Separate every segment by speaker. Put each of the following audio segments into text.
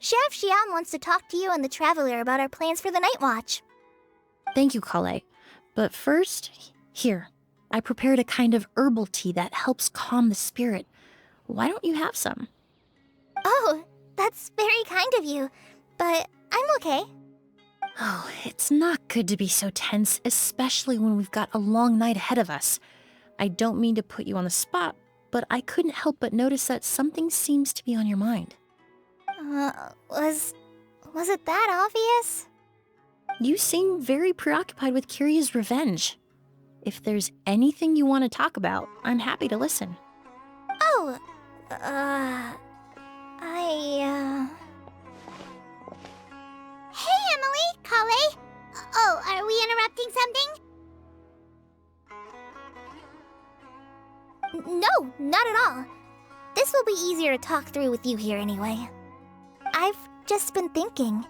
Speaker 1: Chef Xian wants to talk to you and the Traveler about our plans for the night watch.
Speaker 2: Thank you, Kale. But first, here, I prepared a kind of herbal tea that helps calm the spirit. Why don't you have some?
Speaker 1: Oh, that's very kind of you, but I'm okay.
Speaker 2: Oh, it's not good to be so tense, especially when we've got a long night ahead of us. I don't mean to put you on the spot, but I couldn't help but notice that something seems to be on your mind.
Speaker 1: Was it that obvious?
Speaker 2: You seem very preoccupied with Kiria's revenge. If there's anything you want to talk about, I'm happy to listen.
Speaker 1: Oh, Hey, Emilie, Kale. Oh, are we interrupting something? No, not at all. This will be easier to talk through with you here anyway. I've just been thinking.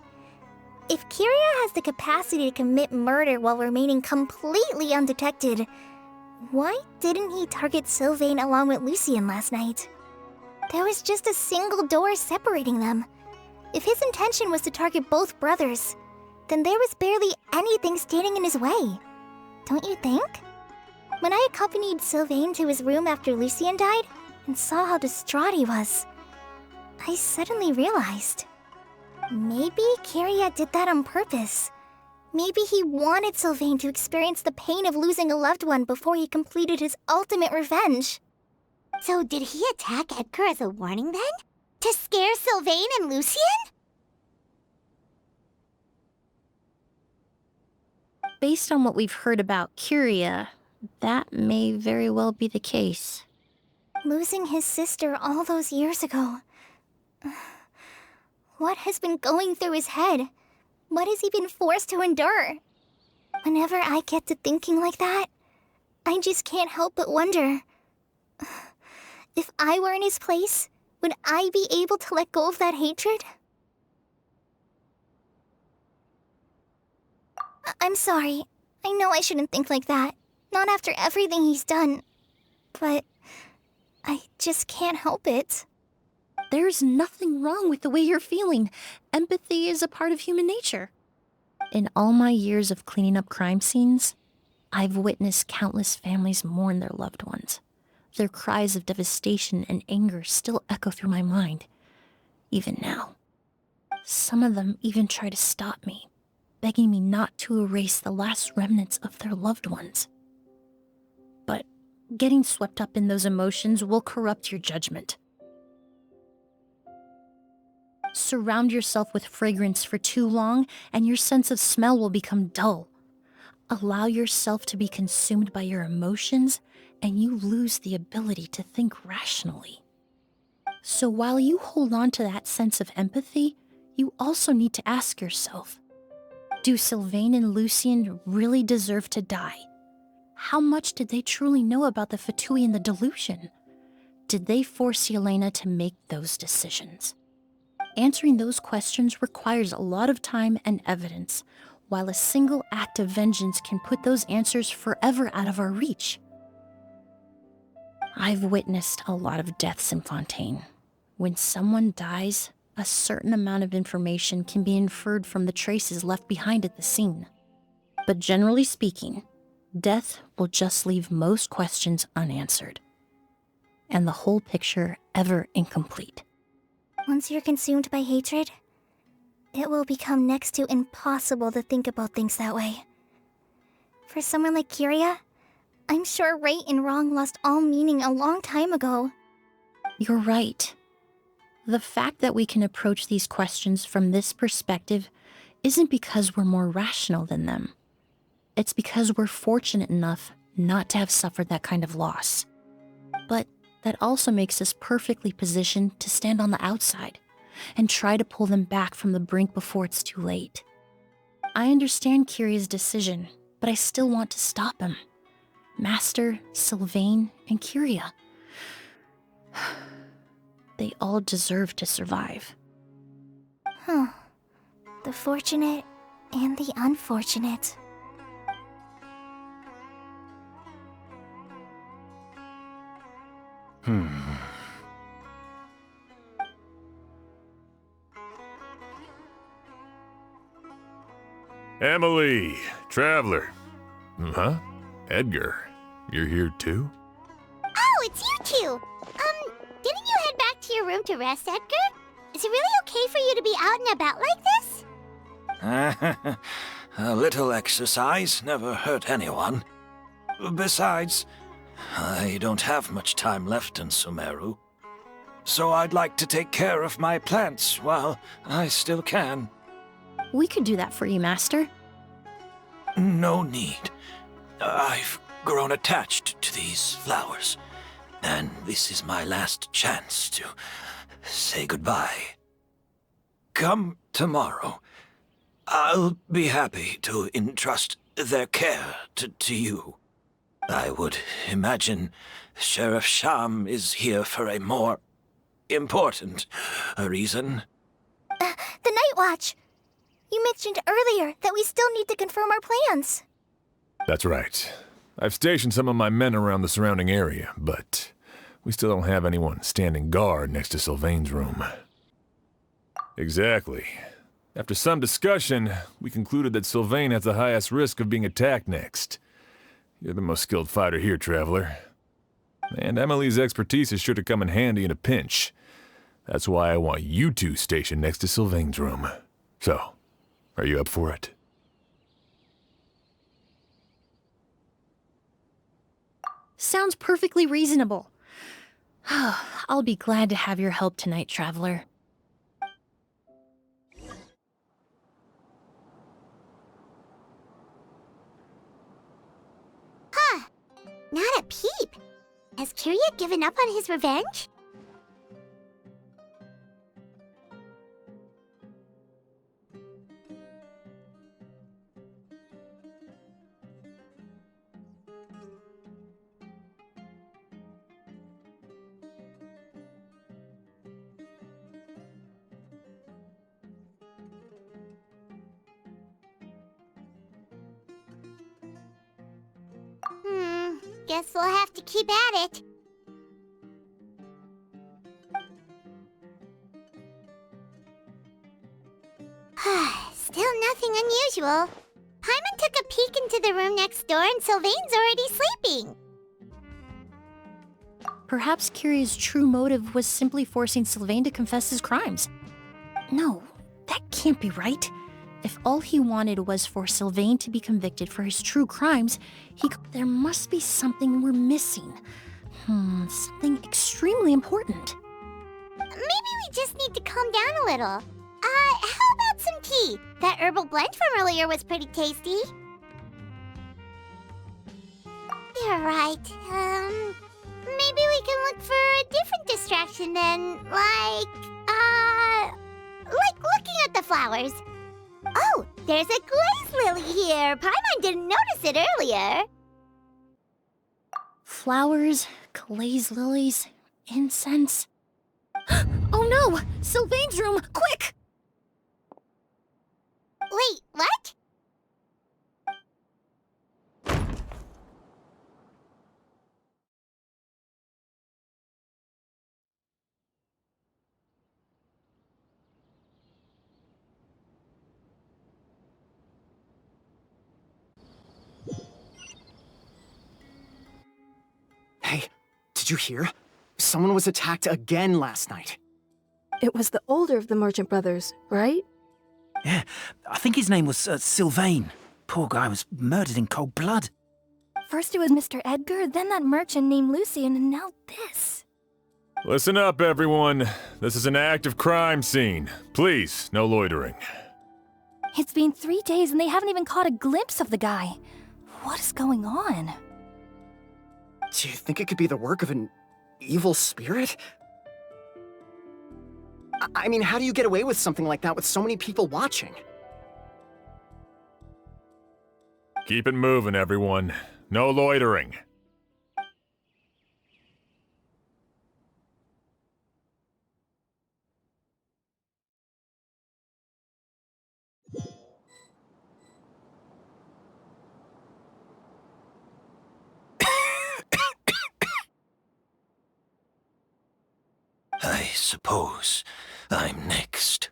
Speaker 1: If Kiria has the capacity to commit murder while remaining completely undetected, why didn't he target Sylvain along with Lucien last night? There was just a single door separating them. If his intention was to target both brothers, then there was barely anything standing in his way. Don't you think? When I accompanied Sylvain to his room after Lucien died and saw how distraught he was, I suddenly realized. Maybe Kiria did that on purpose. Maybe he wanted Sylvain to experience the pain of losing a loved one before he completed his ultimate revenge. So did he attack Edgar as a warning then? To scare Sylvain and Lucien?
Speaker 2: Based on what we've heard about Kiria, that may very well be the case.
Speaker 1: Losing his sister all those years ago. What has been going through his head? What has he been forced to endure? Whenever I get to thinking like that, I just can't help but wonder. If I were in his place, would I be able to let go of that hatred? I'm sorry. I know I shouldn't think like that. Not after everything he's done. But I just can't help it.
Speaker 2: There's nothing wrong with the way you're feeling. Empathy is a part of human nature. In all my years of cleaning up crime scenes, I've witnessed countless families mourn their loved ones. Their cries of devastation and anger still echo through my mind, even now. Some of them even try to stop me, begging me not to erase the last remnants of their loved ones. But getting swept up in those emotions will corrupt your judgment. Surround yourself with fragrance for too long, and your sense of smell will become dull. Allow yourself to be consumed by your emotions, and you lose the ability to think rationally. So while you hold on to that sense of empathy, you also need to ask yourself, do Sylvain and Lucien really deserve to die? How much did they truly know about the Fatui and the delusion? Did they force Yelena to make those decisions? Answering those questions requires a lot of time and evidence, while a single act of vengeance can put those answers forever out of our reach. I've witnessed a lot of deaths in Fontaine. When someone dies, a certain amount of information can be inferred from the traces left behind at the scene. But generally speaking, death will just leave most questions unanswered, and the whole picture ever incomplete.
Speaker 1: Once you're consumed by hatred, it will become next to impossible to think about things that way. For someone like Kiria, I'm sure right and wrong lost all meaning a long time ago.
Speaker 2: You're right. The fact that we can approach these questions from this perspective isn't because we're more rational than them. It's because we're fortunate enough not to have suffered that kind of loss. But that also makes us perfectly positioned to stand on the outside and try to pull them back from the brink before it's too late. I understand Kiria's decision, but I still want to stop him. Master, Sylvain, and Kiria. They all deserve to survive.
Speaker 1: The fortunate and the unfortunate.
Speaker 3: Emilie, Traveler. Huh? Edgar, you're here too?
Speaker 1: Oh, it's you two! Didn't you head back to your room to rest, Edgar? Is it really okay for you to be out and about like this?
Speaker 4: A little exercise never hurt anyone. Besides, I don't have much time left in Sumeru. So I'd like to take care of my plants while I still can.
Speaker 2: We could do that for you, Master.
Speaker 4: No need. I've grown attached to these flowers, and this is my last chance to say goodbye. Come tomorrow. I'll be happy to entrust their care to you. I would imagine Sheriff Sham is here for a more important reason.
Speaker 1: The Night Watch! You mentioned earlier that we still need to confirm our plans.
Speaker 3: That's right. I've stationed some of my men around the surrounding area, but we still don't have anyone standing guard next to Sylvain's room. Exactly. After some discussion, we concluded that Sylvain has the highest risk of being attacked next. You're the most skilled fighter here, Traveler. And Emilie's expertise is sure to come in handy in a pinch. That's why I want you two stationed next to Sylvain's room. So, are you up for it?
Speaker 2: Sounds perfectly reasonable. I'll be glad to have your help tonight, Traveler.
Speaker 1: Not a peep. Has Kirya given up on his revenge? Guess we'll have to keep at it. Still nothing unusual. Paimon took a peek into the room next door and Sylvain's already sleeping.
Speaker 2: Perhaps Kirya's true motive was simply forcing Sylvain to confess his crimes. No, that can't be right. If all he wanted was for Sylvain to be convicted for his true crimes, there must be something we're missing. Something extremely important.
Speaker 1: Maybe we just need to calm down a little. How about some tea? That herbal blend from earlier was pretty tasty. You're right. Maybe we can look for a different distraction then, like looking at the flowers. Oh, there's a glaze lily here. Paimon didn't notice it earlier.
Speaker 2: Flowers, glaze lilies, incense. Oh no! Sylvain's room! Quick!
Speaker 1: Wait, what?
Speaker 5: Hey, did you hear? Someone was attacked again last night.
Speaker 6: It was the older of the merchant brothers, right?
Speaker 7: Yeah, I think his name was Sylvain. Poor guy was murdered in cold blood.
Speaker 6: First it was Mr. Edgar, then that merchant named Lucian, and now this.
Speaker 3: Listen up, everyone. This is an active crime scene. Please, no loitering.
Speaker 6: It's been 3 days and they haven't even caught a glimpse of the guy. What is going on?
Speaker 5: Do you think it could be the work of an evil spirit? I mean, how do you get away with something like that with so many people watching?
Speaker 3: Keep it moving, everyone. No loitering.
Speaker 4: I suppose I'm next.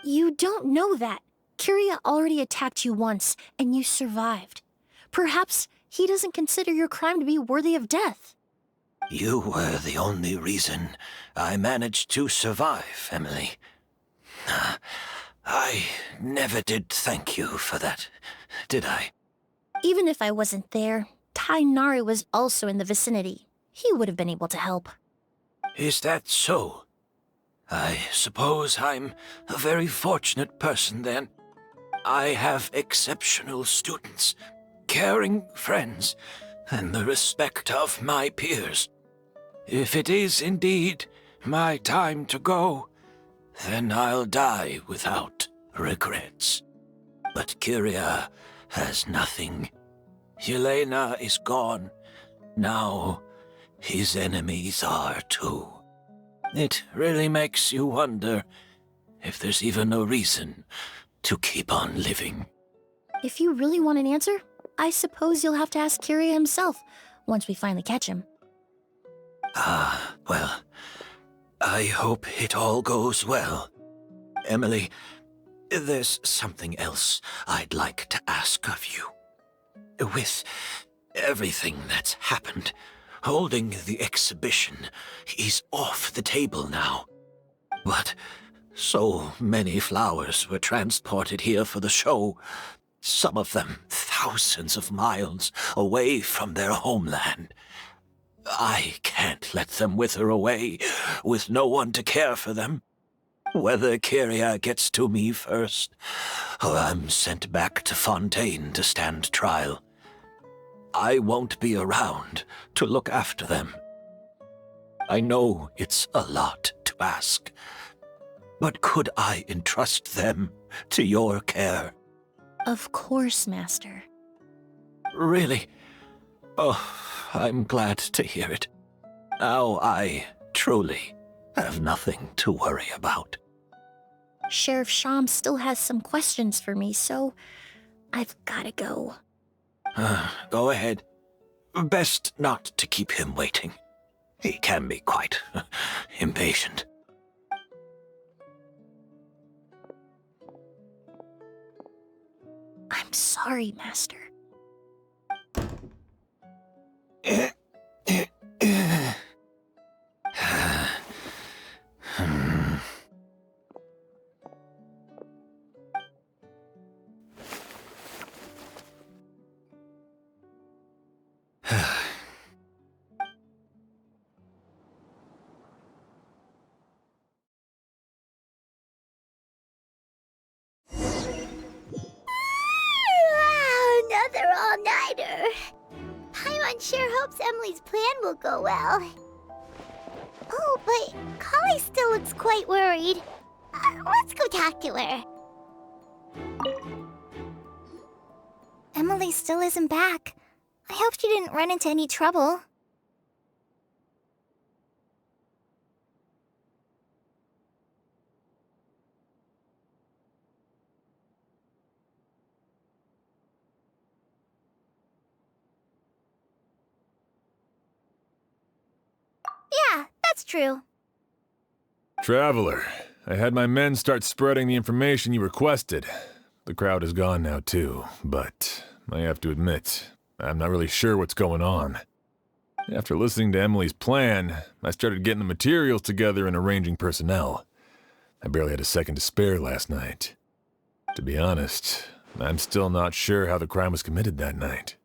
Speaker 2: You don't know that. Kyria already attacked you once, and you survived. Perhaps he doesn't consider your crime to be worthy of death.
Speaker 4: You were the only reason I managed to survive, Emilie. I never did thank you for that, did I?
Speaker 2: Even if I wasn't there, Tainari was also in the vicinity. He would have been able to help.
Speaker 4: Is that so? I suppose I'm a very fortunate person then. I have exceptional students, caring friends, and the respect of my peers. If it is indeed my time to go, then I'll die without regrets. But Kyria has nothing. Yelena is gone. Now, his enemies are too. It really makes you wonder if there's even a reason to keep on living.
Speaker 2: If you really want an answer, I suppose you'll have to ask Kyria himself once we finally catch him.
Speaker 4: Well, I hope it all goes well. Emilie, there's something else I'd like to ask of you. With everything that's happened, holding the exhibition is off the table now. But so many flowers were transported here for the show, some of them thousands of miles away from their homeland. I can't let them wither away with no one to care for them. Whether Kyria gets to me first, or I'm sent back to Fontaine to stand trial, I won't be around to look after them. I know it's a lot to ask, but could I entrust them to your care?
Speaker 2: Of course, Master.
Speaker 4: Really? Oh, I'm glad to hear it. Now I truly have nothing to worry about.
Speaker 2: Sheriff Sham still has some questions for me, so I've gotta go.
Speaker 4: Go ahead. Best not to keep him waiting. He can be quite impatient.
Speaker 2: I'm sorry, Master.
Speaker 1: Another all-nighter. Paimon sure hopes Emilie's plan will go well. Oh, but Kali still looks quite worried. Let's go talk to her. Emilie still isn't back. I hope she didn't run into any trouble. Yeah, that's true.
Speaker 3: Traveler, I had my men start spreading the information you requested. The crowd is gone now too, but I have to admit, I'm not really sure what's going on. After listening to Emilie's plan, I started getting the materials together and arranging personnel. I barely had a second to spare last night. To be honest, I'm still not sure how the crime was committed that night.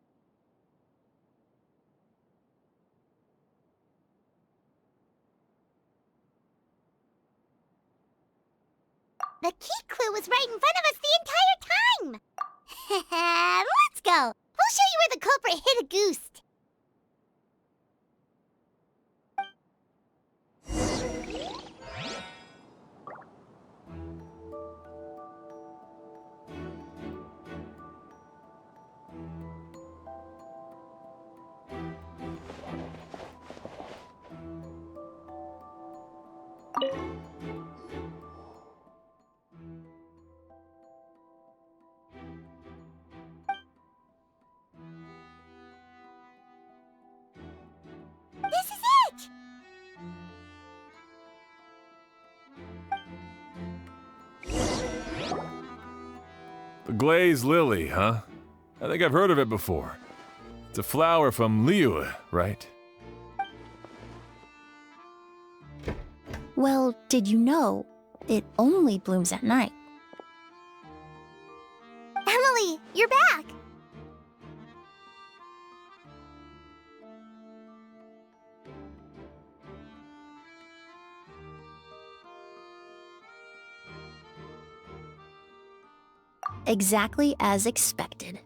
Speaker 1: The key clue was right in front of us the entire time! Let's go! We'll show you where the culprit hid a goose!
Speaker 3: The glazed lily, huh? I think I've heard of it before. It's a flower from Liyue, right?
Speaker 2: Well, did you know it only blooms at night?
Speaker 1: Emilie, you're back!
Speaker 2: Exactly as expected.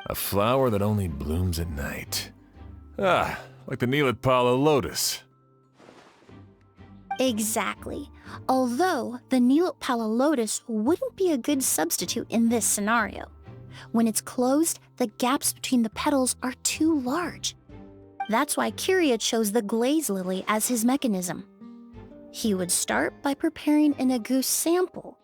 Speaker 3: A flower that only blooms at night. Ah, like the Neelitpala lotus.
Speaker 2: Exactly. Although the Neelitpala lotus wouldn't be a good substitute in this scenario. When it's closed, the gaps between the petals are too large. That's why Kiria chose the glaze lily as his mechanism. He would start by preparing an agouti sample.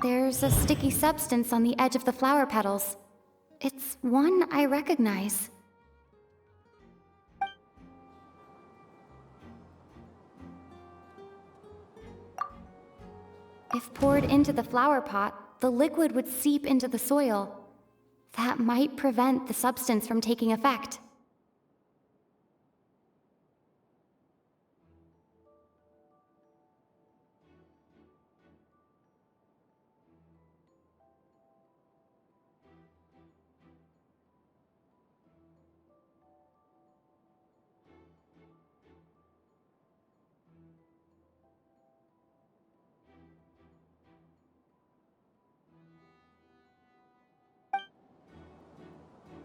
Speaker 6: There's a sticky substance on the edge of the flower petals. It's one I recognize. If poured into the flower pot, the liquid would seep into the soil. That might prevent the substance from taking effect.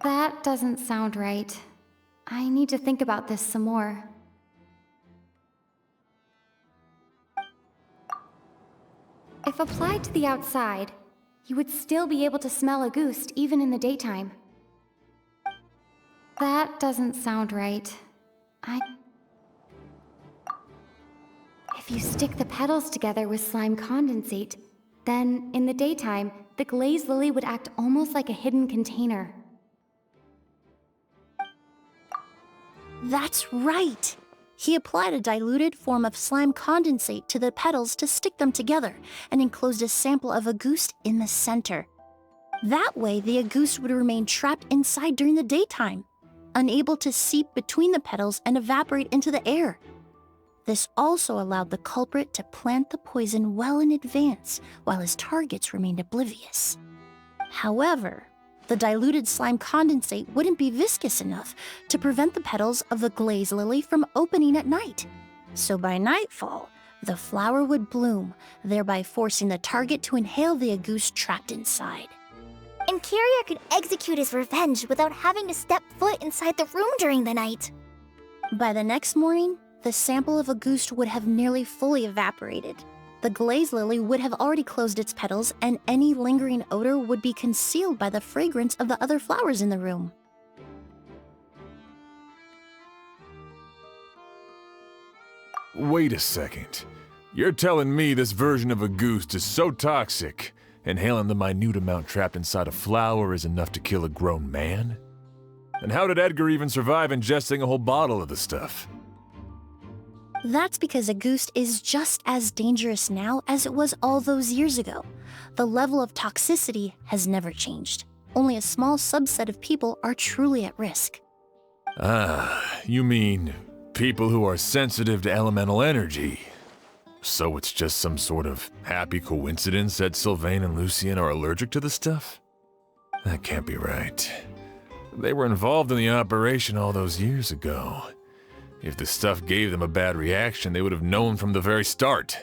Speaker 6: That doesn't sound right. I need to think about this some more. If applied to the outside, you would still be able to smell a ghost even in the daytime. That doesn't sound right. If you stick the petals together with slime condensate, then in the daytime, the glazed lily would act almost like a hidden container.
Speaker 2: That's right! He applied a diluted form of slime condensate to the petals to stick them together and enclosed a sample of agouti in the center. That way, the agouti would remain trapped inside during the daytime, unable to seep between the petals and evaporate into the air. This also allowed the culprit to plant the poison well in advance while his targets remained oblivious. However, the diluted slime condensate wouldn't be viscous enough to prevent the petals of the glaze lily from opening at night. So by nightfall, the flower would bloom, thereby forcing the target to inhale the agouti trapped inside.
Speaker 1: And Kiria could execute his revenge without having to step foot inside the room during the night.
Speaker 2: By the next morning, the sample of agouti would have nearly fully evaporated. The glaze lily would have already closed its petals, and any lingering odor would be concealed by the fragrance of the other flowers in the room.
Speaker 3: Wait a second. You're telling me this version of a goose is so toxic, inhaling the minute amount trapped inside a flower is enough to kill a grown man? And how did Edgar even survive ingesting a whole bottle of the stuff?
Speaker 2: That's because agouti is just as dangerous now as it was all those years ago. The level of toxicity has never changed. Only a small subset of people are truly at risk.
Speaker 3: Ah, you mean people who are sensitive to elemental energy. So it's just some sort of happy coincidence that Sylvain and Lucien are allergic to the stuff? That can't be right. They were involved in the operation all those years ago. If the stuff gave them a bad reaction, they would have known from the very start.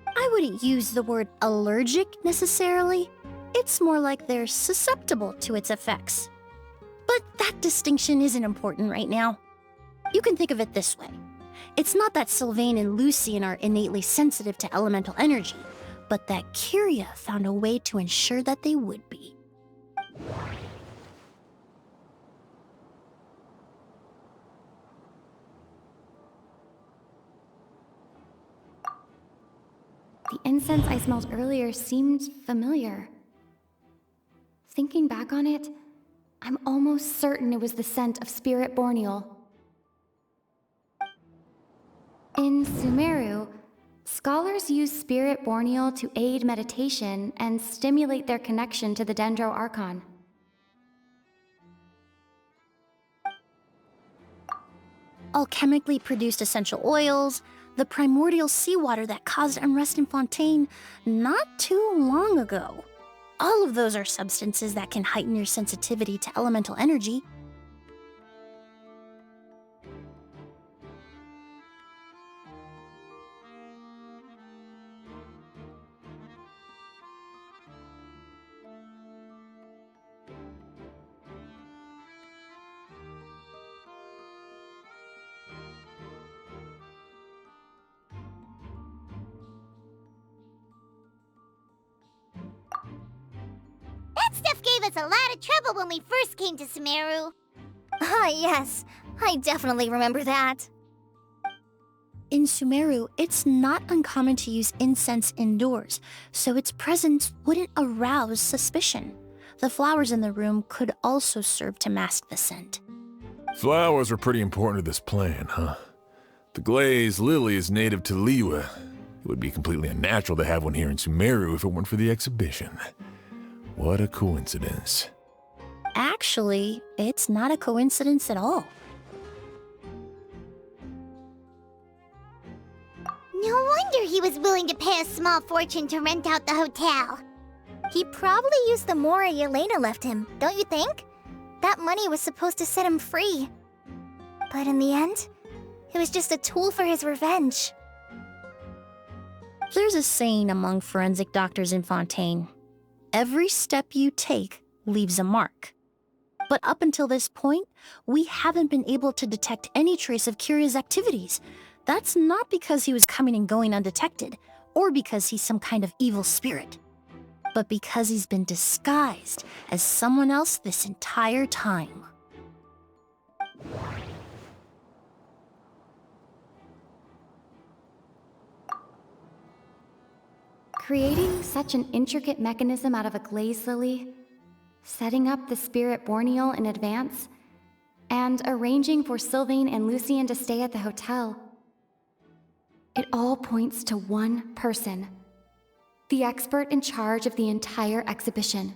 Speaker 2: I wouldn't use the word allergic necessarily. It's more like they're susceptible to its effects. But that distinction isn't important right now. You can think of it this way. It's not that Sylvain and Lucien are innately sensitive to elemental energy, but that Kiria found a way to ensure that they would be.
Speaker 6: The incense I smelled earlier seemed familiar. Thinking back on it, I'm almost certain it was the scent of spirit borneal. In Sumeru, scholars use spirit borneal to aid meditation and stimulate their connection to the Dendro Archon.
Speaker 2: Alchemically produced essential oils, the primordial seawater that caused unrest in Fontaine not too long ago. All of those are substances that can heighten your sensitivity to elemental energy.
Speaker 1: That stuff gave us a lot of trouble when we first came to Sumeru. Ah, yes. I definitely remember that.
Speaker 2: In Sumeru, it's not uncommon to use incense indoors, so its presence wouldn't arouse suspicion. The flowers in the room could also serve to mask the scent.
Speaker 3: Flowers are pretty important to this plan, huh? The glazed lily is native to Liyue. It would be completely unnatural to have one here in Sumeru if it weren't for the exhibition. What a coincidence.
Speaker 2: Actually, it's not a coincidence at all.
Speaker 1: No wonder he was willing to pay a small fortune to rent out the hotel. He probably used the mora Yelena left him, don't you think? That money was supposed to set him free. But in the end, it was just a tool for his revenge.
Speaker 2: There's a saying among forensic doctors in Fontaine. Every step you take leaves a mark. But up until this point, we haven't been able to detect any trace of Kiria's activities. That's not because he was coming and going undetected, or because he's some kind of evil spirit, but because he's been disguised as someone else this entire time.
Speaker 6: Creating such an intricate mechanism out of a glazed lily, setting up the spirit borneal in advance, and arranging for Sylvain and Lucien to stay at the hotel. It all points to one person, the expert in charge of the entire exhibition.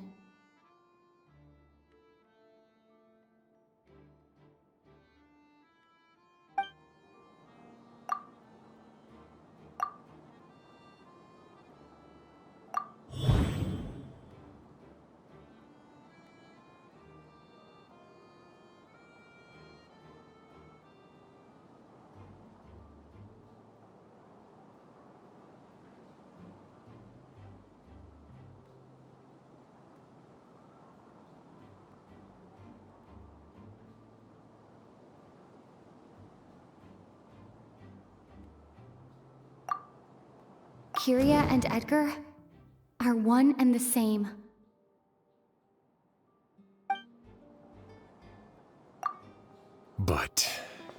Speaker 6: Kiria and Edgar are one and the same.
Speaker 3: But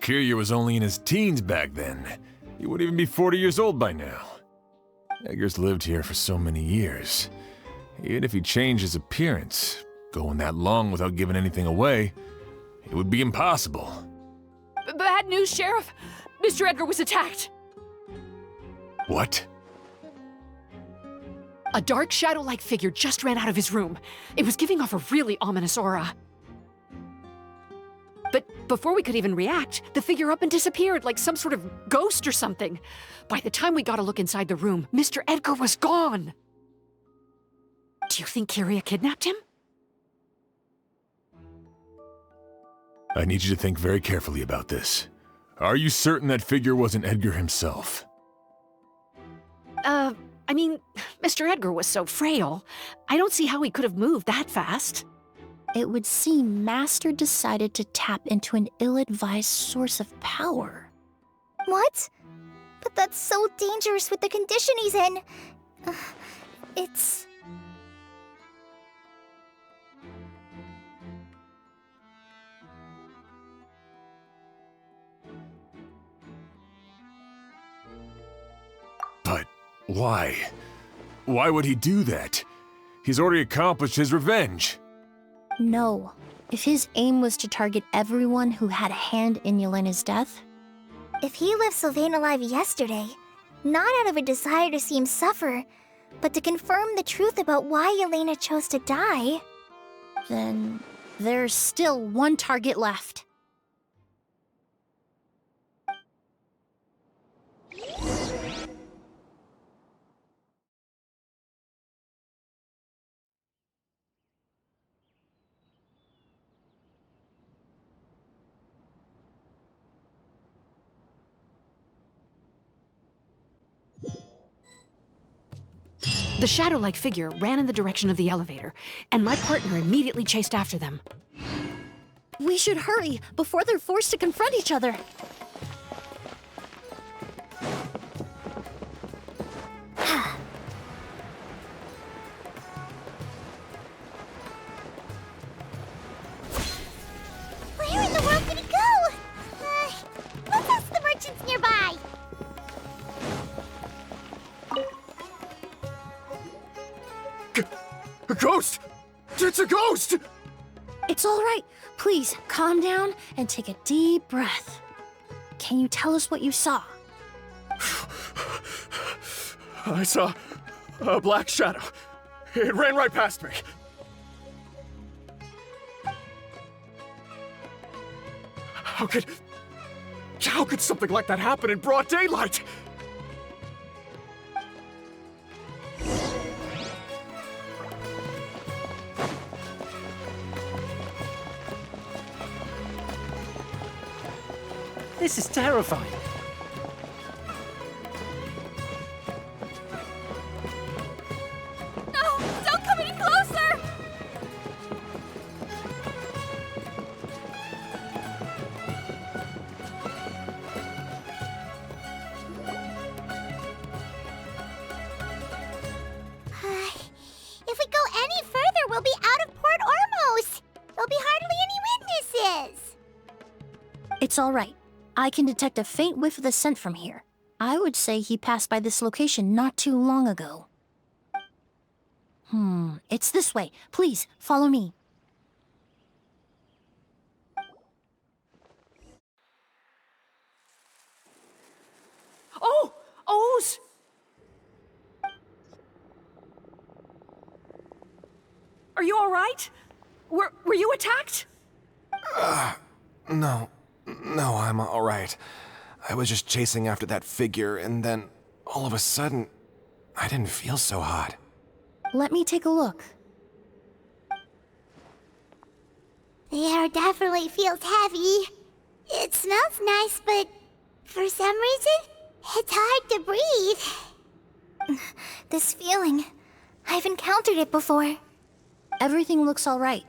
Speaker 3: Kiria was only in his teens back then. He wouldn't even be 40 years old by now. Edgar's lived here for so many years. Even if he changed his appearance, going that long without giving anything away, it would be impossible.
Speaker 8: Bad news, Sheriff! Mr. Edgar was attacked!
Speaker 3: What?
Speaker 8: A dark shadow-like figure just ran out of his room. It was giving off a really ominous aura. But before we could even react, the figure up and disappeared like some sort of ghost or something. By the time we got a look inside the room, Mr. Edgar was gone! Do you think Kiria kidnapped him?
Speaker 3: I need you to think very carefully about this. Are you certain that figure wasn't Edgar himself?
Speaker 8: I mean, Mr. Edgar was so frail. I don't see how he could have moved that fast.
Speaker 2: It would seem Master decided to tap into an ill-advised source of power.
Speaker 1: What? But that's so dangerous with the condition he's in. It's...
Speaker 3: But why? Why would he do that? He's already accomplished his revenge.
Speaker 2: No. If his aim was to target everyone who had a hand in Yelena's death,
Speaker 1: If he left Sylvain alive yesterday, not out of a desire to see him suffer, but to confirm the truth about why Yelena chose to die,
Speaker 2: then there's still one target left.
Speaker 8: The shadow-like figure ran in the direction of the elevator, and my partner immediately chased after them.
Speaker 2: We should hurry before they're forced to confront each other.
Speaker 1: where in the world did it go? Let's ask the merchants nearby.
Speaker 5: A ghost! It's a ghost!
Speaker 2: It's all right. Please, calm down and take a deep breath. Can you tell us what you saw?
Speaker 5: I saw a black shadow. It ran right past me. How could something like that happen in broad daylight?
Speaker 7: This is terrifying.
Speaker 1: No, don't come any closer! If we go any further, we'll be out of Port Ormos. There'll be hardly any witnesses.
Speaker 2: It's all right. I can detect a faint whiff of the scent from here. I would say he passed by this location not too long ago. It's this way. Please, follow me.
Speaker 8: Oh! O's! Are you all right? Were you attacked?
Speaker 9: No, I'm all right. I was just chasing after that figure, and then all of a sudden, I didn't feel so hot.
Speaker 2: Let me take a look.
Speaker 1: The air definitely feels heavy. It smells nice, but for some reason, it's hard to breathe. This feeling, I've encountered it before.
Speaker 2: Everything looks all right.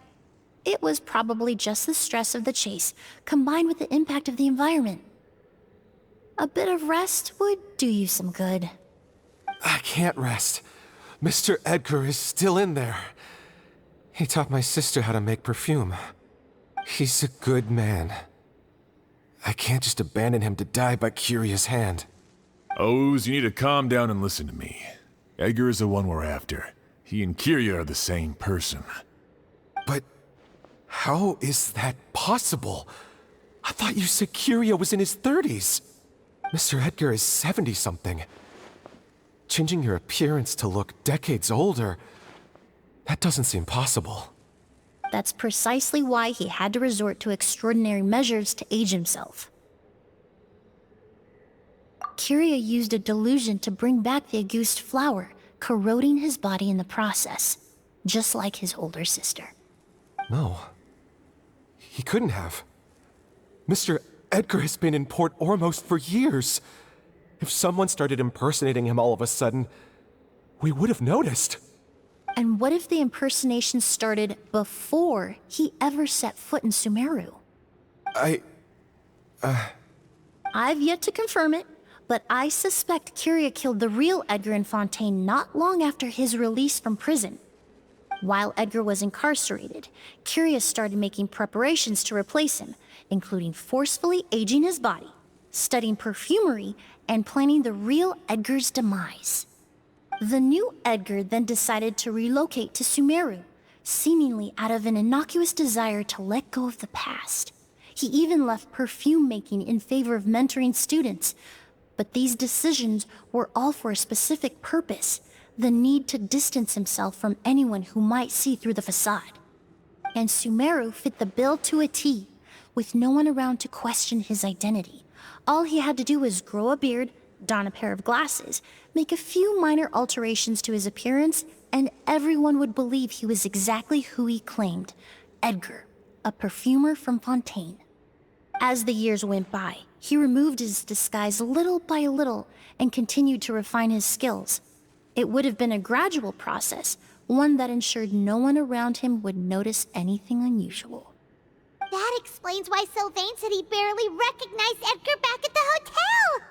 Speaker 2: It was probably just the stress of the chase, combined with the impact of the environment. A bit of rest would do you some good.
Speaker 9: I can't rest. Mr. Edgar is still in there. He taught my sister how to make perfume. He's a good man. I can't just abandon him to die by Curia's hand.
Speaker 3: O's, you need to calm down and listen to me. Edgar is the one we're after. He and Kyria are the same person.
Speaker 9: But how is that possible? I thought you said Kyria was in his 30s. Mr. Edgar is 70-something. Changing your appearance to look decades older, that doesn't seem possible.
Speaker 2: That's precisely why he had to resort to extraordinary measures to age himself. Kyria used a delusion to bring back the Auguste flower, corroding his body in the process, just like his older sister.
Speaker 9: No. He couldn't have. Mr. Edgar has been in Port Ormos for years. If someone started impersonating him all of a sudden, we would have noticed.
Speaker 2: And what if the impersonation started before he ever set foot in Sumeru? I've yet to confirm it, but I suspect Kyria killed the real Edgar in Fontaine not long after his release from prison. While Edgar was incarcerated, Kyria started making preparations to replace him, including forcefully aging his body, studying perfumery, and planning the real Edgar's demise. The new Edgar then decided to relocate to Sumeru, seemingly out of an innocuous desire to let go of the past. He even left perfume making in favor of mentoring students. But these decisions were all for a specific purpose: the need to distance himself from anyone who might see through the facade. And Sumeru fit the bill to a T, with no one around to question his identity. All he had to do was grow a beard, don a pair of glasses, make a few minor alterations to his appearance, and everyone would believe he was exactly who he claimed: Edgar, a perfumer from Fontaine. As the years went by, he removed his disguise little by little and continued to refine his skills. It would have been a gradual process, one that ensured no one around him would notice anything unusual.
Speaker 1: That explains why Sylvain said he barely recognized Edgar back at the hotel!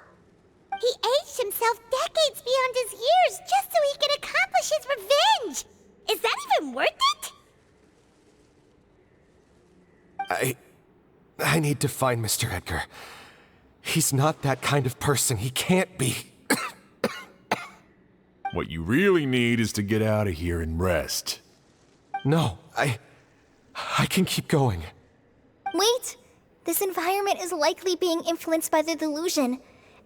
Speaker 1: He aged himself decades beyond his years just so he could accomplish his revenge! Is that even worth it?
Speaker 9: I need to find Mr. Edgar. He's not that kind of person. He can't be.
Speaker 3: What you really need is to get out of here and rest.
Speaker 9: No, I can keep going.
Speaker 1: Wait! This environment is likely being influenced by the delusion.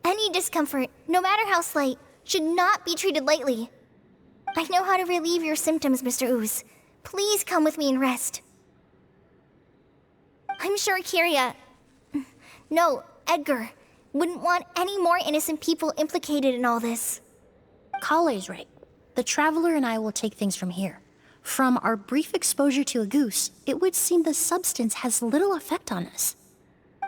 Speaker 1: Any discomfort, no matter how slight, should not be treated lightly. I know how to relieve your symptoms, Mr. Ooze. Please come with me and rest. I'm sure Edgar wouldn't want any more innocent people implicated in all this.
Speaker 2: Kale's right. The Traveler and I will take things from here. From our brief exposure to a goose, it would seem the substance has little effect on us.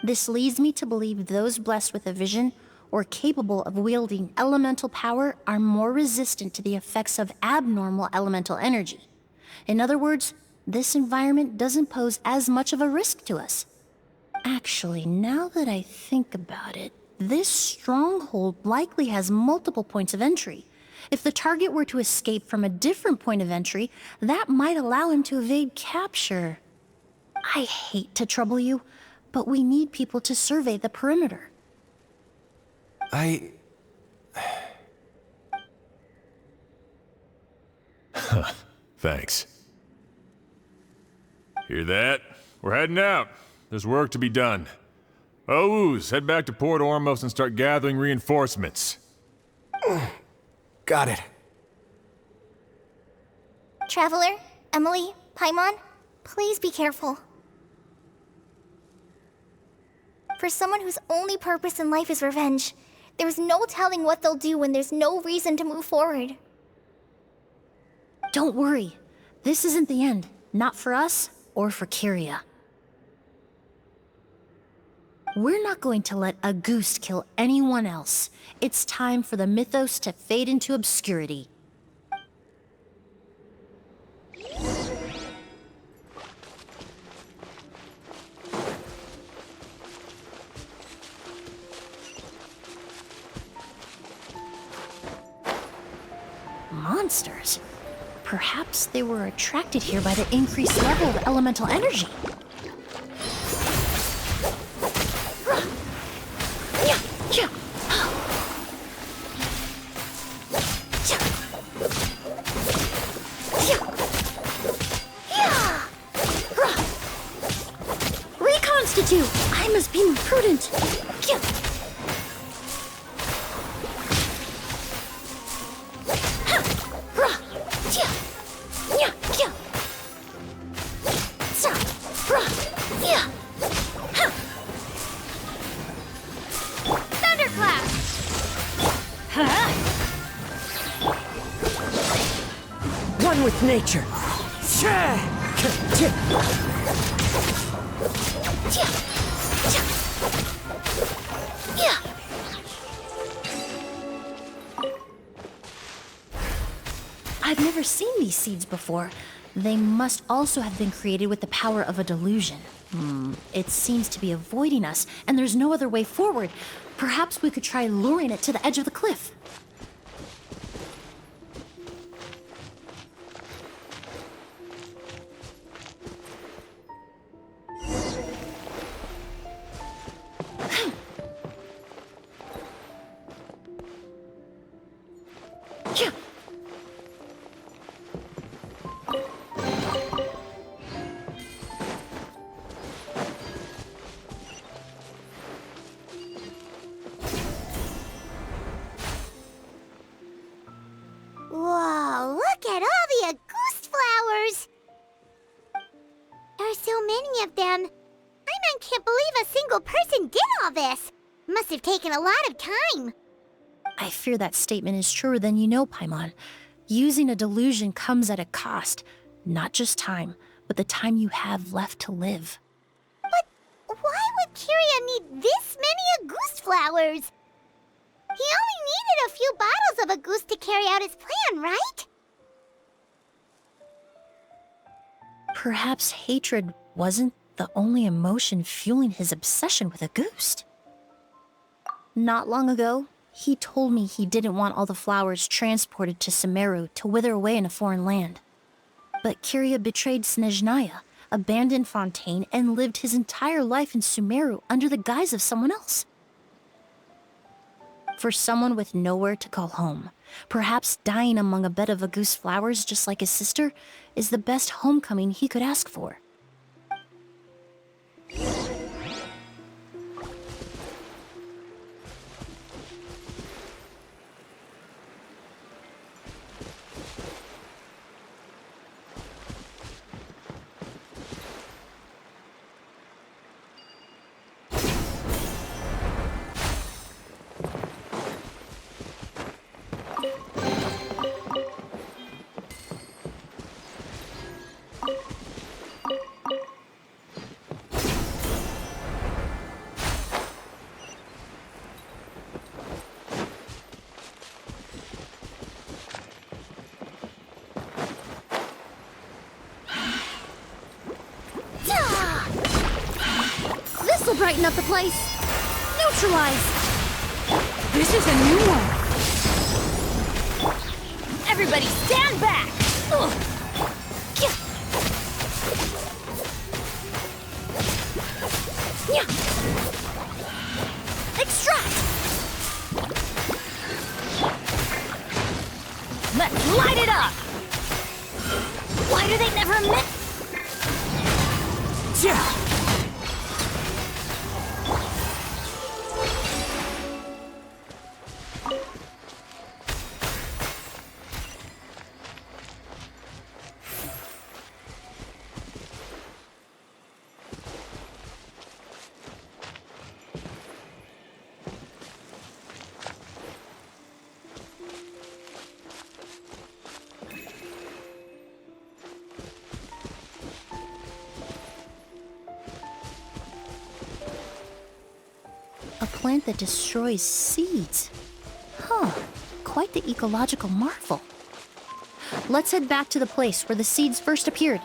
Speaker 2: This leads me to believe those blessed with a vision or capable of wielding elemental power are more resistant to the effects of abnormal elemental energy. In other words, this environment doesn't pose as much of a risk to us. Actually, now that I think about it, this stronghold likely has multiple points of entry. If the target were to escape from a different point of entry, that might allow him to evade capture. I hate to trouble you, but we need people to survey the perimeter.
Speaker 3: Thanks. Hear that? We're heading out. There's work to be done. Ooze, head back to Port Ormos and start gathering reinforcements.
Speaker 9: Got it.
Speaker 1: Traveler, Emilie, Paimon, please be careful. For someone whose only purpose in life is revenge, there's no telling what they'll do when there's no reason to move forward.
Speaker 2: Don't worry. This isn't the end. Not for us or for Kyria. We're not going to let a goose kill anyone else. It's time for the mythos to fade into obscurity. Monsters? Perhaps they were attracted here by the increased level of elemental energy. Reconstitute! I must be prudent.
Speaker 10: One with nature.
Speaker 2: I've never seen these seeds before. They must also have been created with the power of a delusion. It seems to be avoiding us, and there's no other way forward. Perhaps we could try luring it to the edge of the cliff.
Speaker 1: single person did all this. Must have taken a lot of time.
Speaker 2: I fear that statement is truer than you know, Paimon. Using a delusion comes at a cost. Not just time, but the time you have left to live.
Speaker 1: But why would Kiria need this many Auguste flowers? He only needed a few bottles of Auguste to carry out his plan, right?
Speaker 2: Perhaps hatred wasn't the only emotion fueling his obsession with Auguste. Not long ago, he told me he didn't want all the flowers transported to Sumeru to wither away in a foreign land. But Kiria betrayed Snezhnaya, abandoned Fontaine, and lived his entire life in Sumeru under the guise of someone else. For someone with nowhere to call home, perhaps dying among a bed of Auguste flowers just like his sister is the best homecoming he could ask for.
Speaker 1: This'll brighten up the place. Neutralize.
Speaker 8: This is a new one.
Speaker 1: Everybody stand back. Ugh. Yeah. Yeah. Extract. Let's light it up. Why do they never miss?
Speaker 8: Yeah.
Speaker 2: A plant that destroys seeds. Huh, quite the ecological marvel. Let's head back to the place where the seeds first appeared.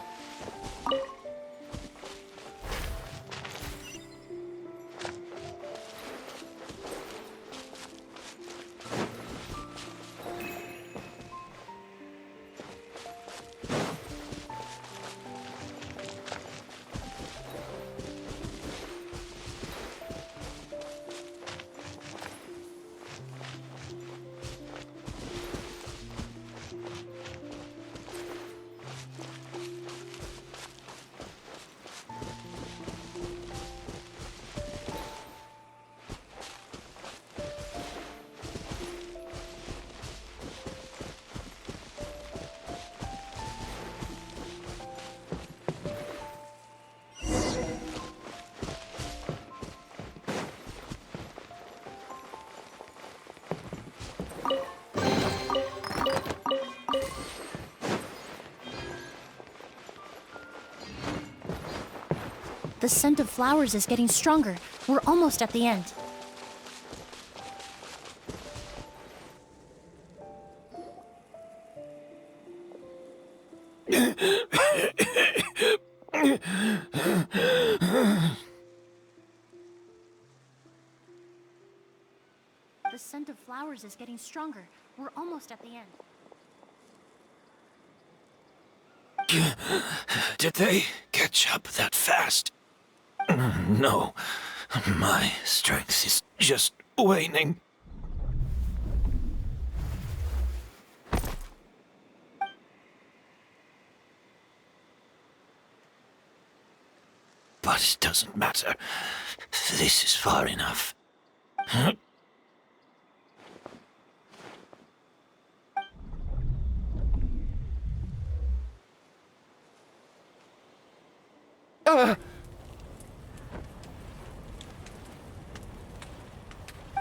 Speaker 2: The scent of flowers is getting stronger. We're almost at the end. The scent of flowers is getting stronger. We're almost at the end.
Speaker 4: Did they catch up that fast? No, my strength is just waning. But it doesn't matter. This is far enough.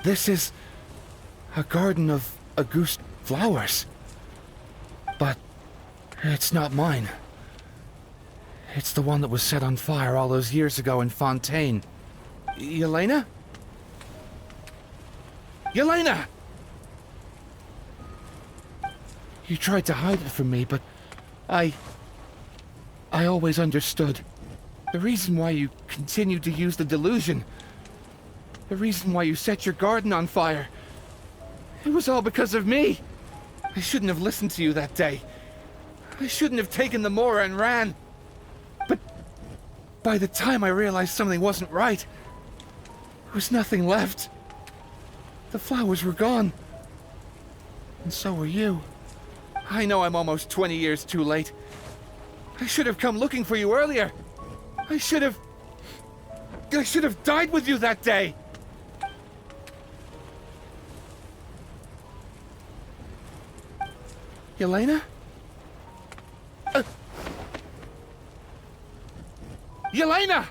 Speaker 10: This is a garden of Auguste flowers. But it's not mine. It's the one that was set on fire all those years ago in Fontaine. Yelena? Yelena! You tried to hide it from me, but I always understood. The reason why you continued to use the delusion, the reason why you set your garden on fire, it was all because of me. I shouldn't have listened to you that day. I shouldn't have taken the Mora and ran. But by the time I realized something wasn't right, there was nothing left. The flowers were gone. And so were you. I know I'm almost 20 years too late. I should have come looking for you earlier. I should have died with you that day. Yelena? Yelena!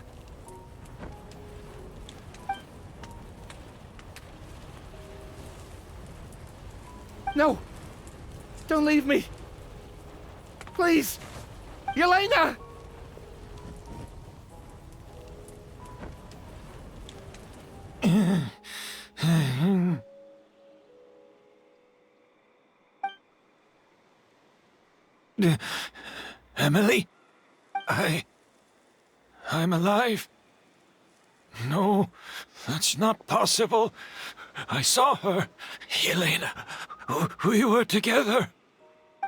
Speaker 10: No! Don't leave me! Please! Yelena!
Speaker 4: Emilie? I'm alive. No, that's not possible. I saw her. Yelena, we were together.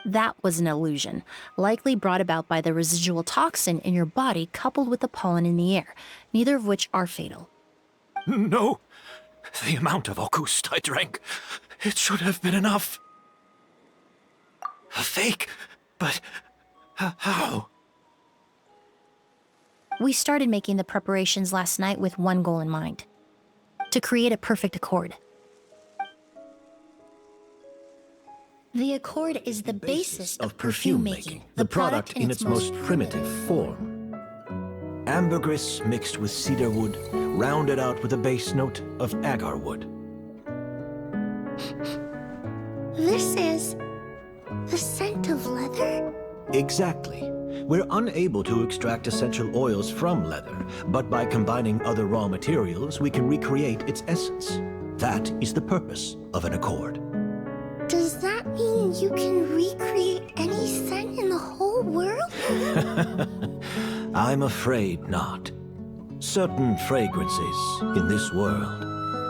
Speaker 2: That was an illusion, likely brought about by the residual toxin in your body coupled with the pollen in the air, neither of which are fatal.
Speaker 4: No, the amount of Auguste I drank, it should have been enough. A fake? But how?
Speaker 2: We started making the preparations last night with one goal in mind: to create a perfect accord. The accord is the basis of perfume making, the product in its most primitive
Speaker 4: form. Ambergris mixed with cedarwood, rounded out with a base note of agarwood.
Speaker 1: This is the scent of leather?
Speaker 4: Exactly. We're unable to extract essential oils from leather, but by combining other raw materials, we can recreate its essence. That is the purpose of an accord.
Speaker 1: Does that mean you can recreate any scent in the whole world?
Speaker 4: I'm afraid not. Certain fragrances in this world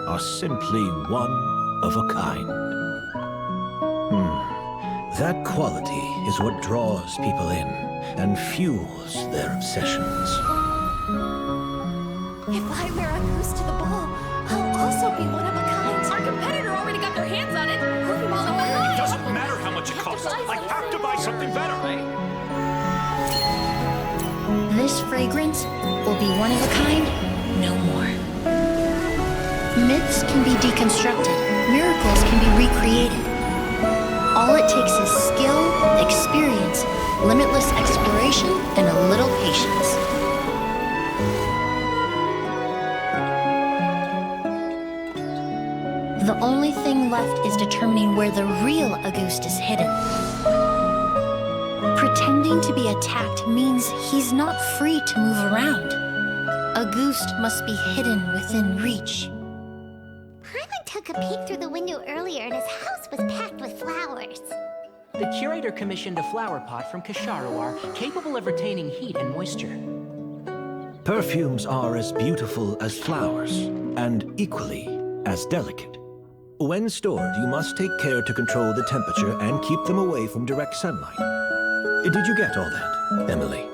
Speaker 4: are simply one of a kind. That quality is what draws people in and fuels their obsessions.
Speaker 1: If I wear a goose to the ball, I'll also be one of a kind. Our competitor already got their hands on it.
Speaker 11: It doesn't matter how much it costs. I have to buy something better.
Speaker 2: This fragrance will be one of a kind, no more. Myths can be deconstructed, miracles can be recreated. All it takes is skill, experience, limitless exploration, and a little patience. The only thing left is determining where the real Auguste is hidden. Pretending to be attacked means he's not free to move around. Auguste must be hidden within reach.
Speaker 1: Paimon took a peek through the window earlier and his house was packed with flowers.
Speaker 12: The curator commissioned a flower pot from Kasharawar capable of retaining heat and moisture.
Speaker 4: Perfumes are as beautiful as flowers, and equally as delicate. When stored, you must take care to control the temperature and keep them away from direct sunlight. Did you get all that, Emilie?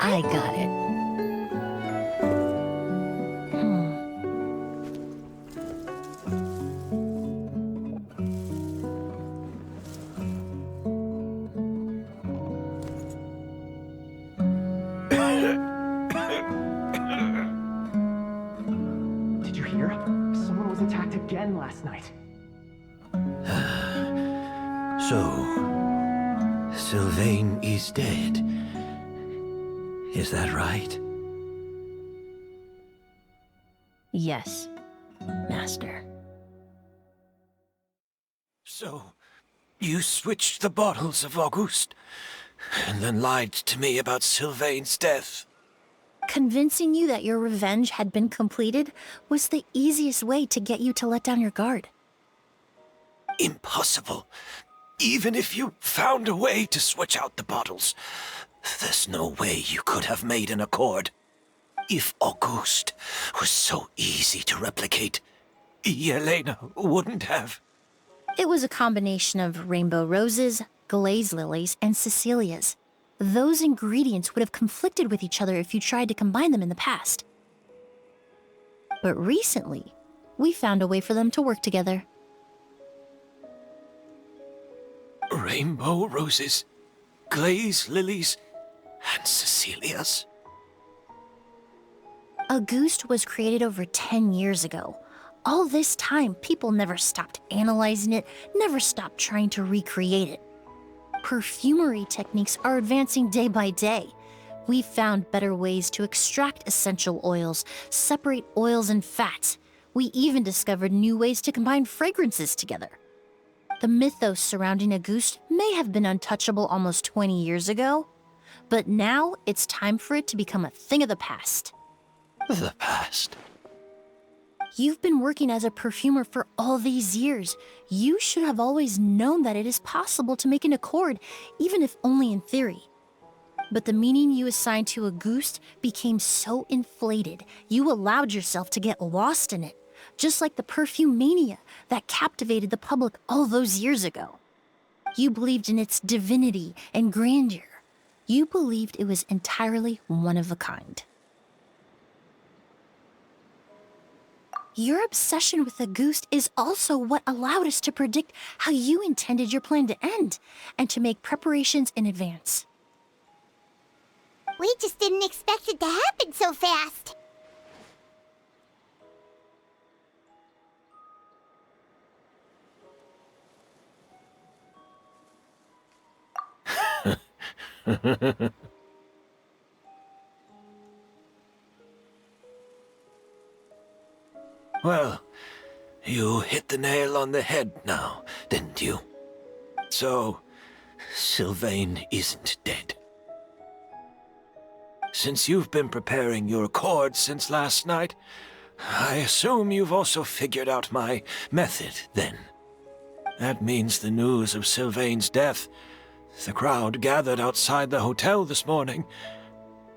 Speaker 2: I got it.
Speaker 5: Did you hear? Someone was attacked again last night.
Speaker 4: So, Sylvain is dead. Is that right?
Speaker 2: Yes, Master.
Speaker 4: So, you switched the bottles of Auguste, and then lied to me about Sylvain's death.
Speaker 2: Convincing you that your revenge had been completed was the easiest way to get you to let down your guard.
Speaker 4: Impossible. Even if you found a way to switch out the bottles, there's no way you could have made an accord. If Auguste was so easy to replicate, Yelena wouldn't have.
Speaker 2: It was a combination of rainbow roses, glaze lilies, and Cecilias. Those ingredients would have conflicted with each other if you tried to combine them in the past. But recently, we found a way for them to work together.
Speaker 4: Rainbow roses, glaze lilies, and Cecilias.
Speaker 2: Auguste was created over 10 years ago. All this time, people never stopped analyzing it, never stopped trying to recreate it. Perfumery techniques are advancing day by day. We've found better ways to extract essential oils, separate oils and fats. We even discovered new ways to combine fragrances together. The mythos surrounding Auguste may have been untouchable almost 20 years ago, but now it's time for it to become a thing of the past.
Speaker 4: The past?
Speaker 2: You've been working as a perfumer for all these years. You should have always known that it is possible to make an accord, even if only in theory. But the meaning you assigned to Auguste became so inflated, you allowed yourself to get lost in it, just like the perfume mania that captivated the public all those years ago. You believed in its divinity and grandeur. You believed it was entirely one of a kind. Your obsession with Auguste is also what allowed us to predict how you intended your plan to end, and to make preparations in advance.
Speaker 1: We just didn't expect it to happen so fast.
Speaker 4: Well, you hit the nail on the head now, didn't you? So, Sylvain isn't dead. Since you've been preparing your accord since last night, I assume you've also figured out my method, then. That means the news of Sylvain's death, the crowd gathered outside the hotel this morning,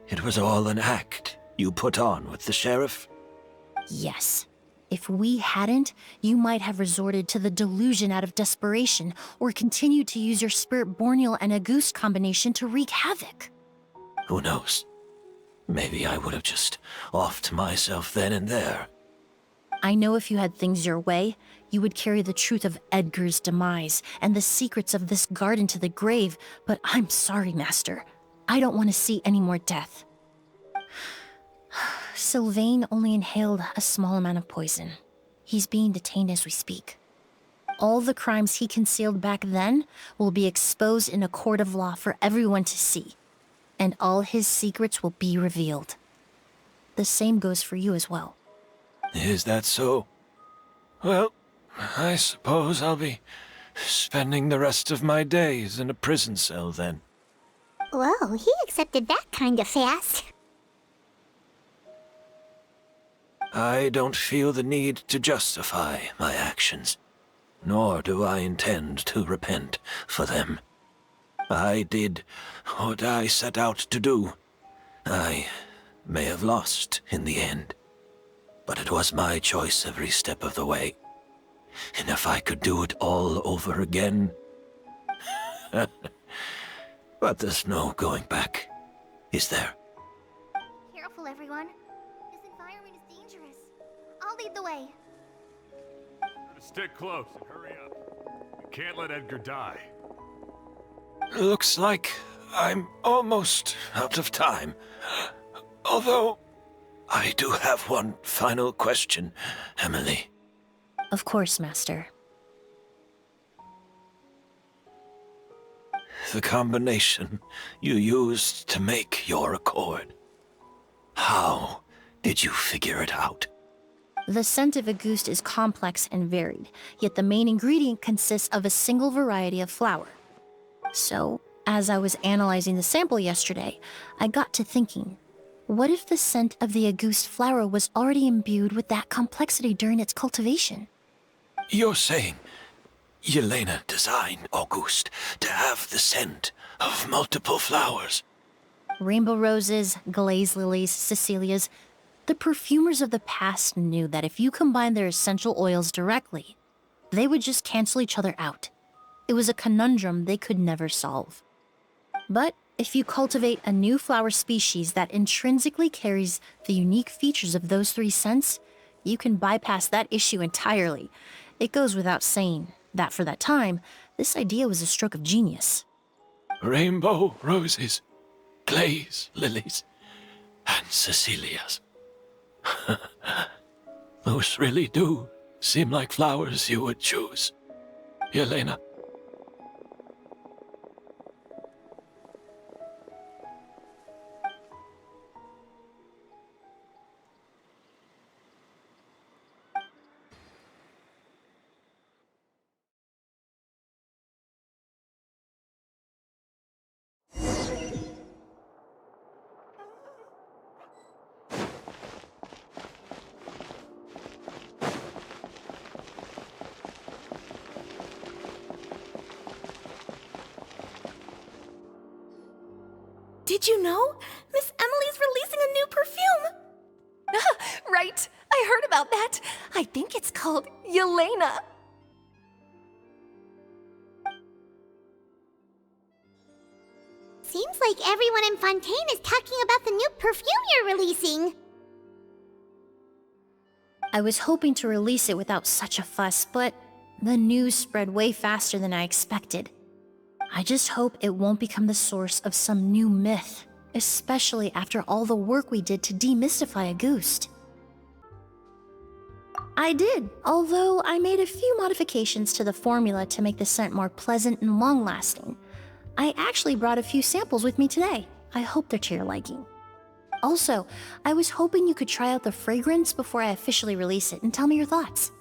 Speaker 4: it was all an act you put on with the sheriff?
Speaker 2: Yes. If we hadn't, you might have resorted to the delusion out of desperation, or continued to use your spirit borneal and Auguste combination to wreak havoc.
Speaker 4: Who knows? Maybe I would have just offed myself then and there.
Speaker 2: I know if you had things your way, you would carry the truth of Edgar's demise and the secrets of this garden to the grave, but I'm sorry, Master. I don't want to see any more death. Sylvain only inhaled a small amount of poison. He's being detained as we speak. All the crimes he concealed back then will be exposed in a court of law for everyone to see, and all his secrets will be revealed. The same goes for you as well.
Speaker 4: Is that so? Well, I suppose I'll be spending the rest of my days in a prison cell then.
Speaker 1: Whoa, he accepted that kind of fast.
Speaker 4: I don't feel the need to justify my actions, nor do I intend to repent for them. I did what I set out to do. I may have lost in the end, but it was my choice every step of the way. And if I could do it all over again... But there's no going back, is there?
Speaker 1: Careful, everyone. This environment is dangerous. I'll lead the way.
Speaker 3: Stick close and hurry up. We can't let Edgar die.
Speaker 4: Looks like I'm almost out of time. Although, I do have one final question, Emilie.
Speaker 2: Of course, Master.
Speaker 4: The combination you used to make your accord. How did you figure it out?
Speaker 2: The scent of a goose is complex and varied, yet the main ingredient consists of a single variety of flower. So, as I was analyzing the sample yesterday, I got to thinking, what if the scent of the Auguste flower was already imbued with that complexity during its cultivation?
Speaker 4: You're saying Yelena designed Auguste to have the scent of multiple flowers?
Speaker 2: Rainbow roses, glaze lilies, Cecilias. The perfumers of the past knew that if you combine their essential oils directly, they would just cancel each other out. It was a conundrum they could never solve. But if you cultivate a new flower species that intrinsically carries the unique features of those three scents, you can bypass that issue entirely. It goes without saying that for that time, this idea was a stroke of genius.
Speaker 4: Rainbow roses, glaze lilies, and Cecilias. Those really do seem like flowers you would choose, Yelena.
Speaker 13: Did you know? Miss Emilie's releasing a new perfume! Right, I heard about that. I think it's called Yelena.
Speaker 1: Seems like everyone in Fontaine is talking about the new perfume you're releasing.
Speaker 2: I was hoping to release it without such a fuss, but the news spread way faster than I expected. I just hope it won't become the source of some new myth, especially after all the work we did to demystify Auguste. I did, although I made a few modifications to the formula to make the scent more pleasant and long-lasting. I actually brought a few samples with me today. I hope they're to your liking. Also, I was hoping you could try out the fragrance before I officially release it and tell me your thoughts.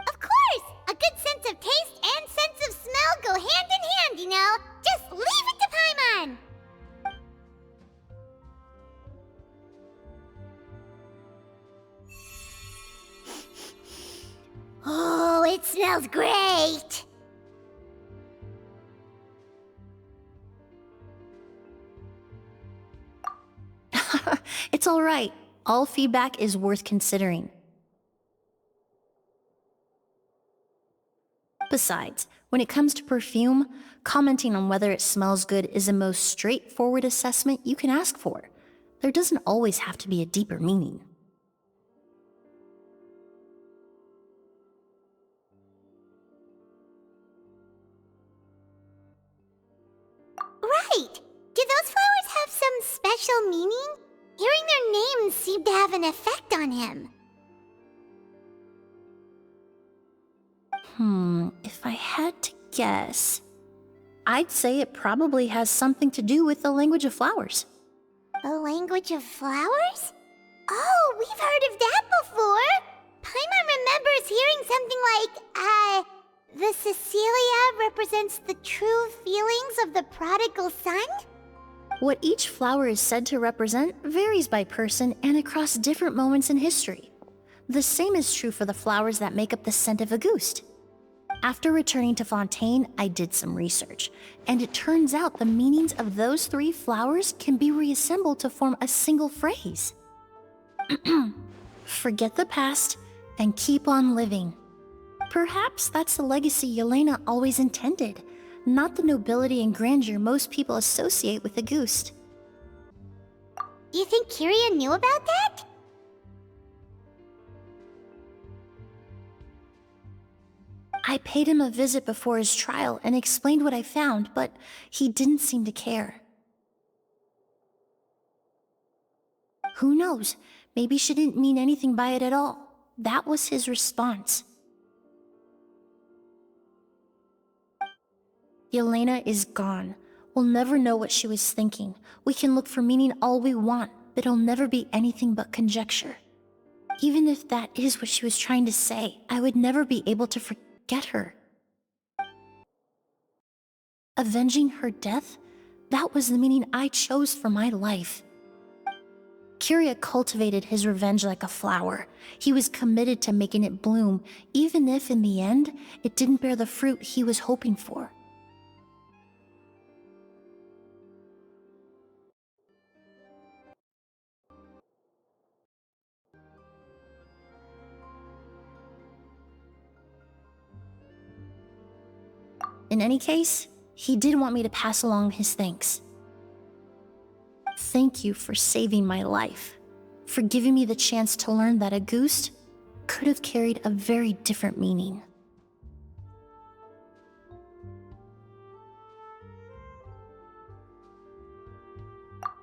Speaker 1: Of course! A good sense of taste and sense of smell go hand in hand, you know? Just leave it to Paimon! Oh, it smells great!
Speaker 2: It's all right. All feedback is worth considering. Besides, when it comes to perfume, commenting on whether it smells good is the most straightforward assessment you can ask for. There doesn't always have to be a deeper meaning.
Speaker 1: Right! Do those flowers have some special meaning? Hearing their names seemed to have an effect on him.
Speaker 2: If I had to guess, I'd say it probably has something to do with the language of flowers.
Speaker 1: The language of flowers? Oh, we've heard of that before! Paimon remembers hearing something like, the Cecilia represents the true feelings of the prodigal son?
Speaker 2: What each flower is said to represent varies by person and across different moments in history. The same is true for the flowers that make up the scent of Auguste. After returning to Fontaine, I did some research, and it turns out the meanings of those three flowers can be reassembled to form a single phrase. Forget the past and keep on living. Perhaps that's the legacy Yelena always intended, not the nobility and grandeur most people associate with Auguste.
Speaker 1: Do you think Kyria knew about that?
Speaker 2: I paid him a visit before his trial and explained what I found, but he didn't seem to care. Who knows? Maybe she didn't mean anything by it at all. That was his response. Yelena is gone. We'll never know what she was thinking. We can look for meaning all we want, but it'll never be anything but conjecture. even if that is what she was trying to say, I would never be able to forget her. Avenging her death? That was the meaning I chose for my life. Kiria cultivated his revenge like a flower. He was committed to making it bloom, even if in the end, it didn't bear the fruit he was hoping for. In any case, he did want me to pass along his thanks. Thank you for saving my life, for giving me the chance to learn that a goose could have carried a very different meaning.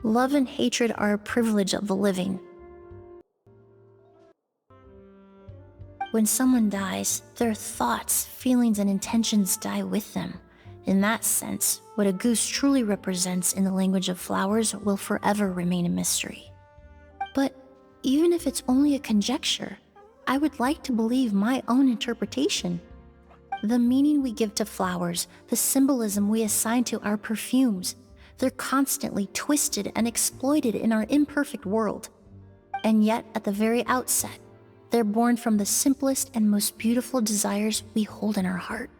Speaker 2: Love and hatred are a privilege of the living. When someone dies, their thoughts, feelings, and intentions die with them. In that sense, what a goose truly represents in the language of flowers will forever remain a mystery. But even if it's only a conjecture, I would like to believe my own interpretation. The meaning we give to flowers, the symbolism we assign to our perfumes, they're constantly twisted and exploited in our imperfect world. And yet, at the very outset, they're born from the simplest and most beautiful desires we hold in our heart.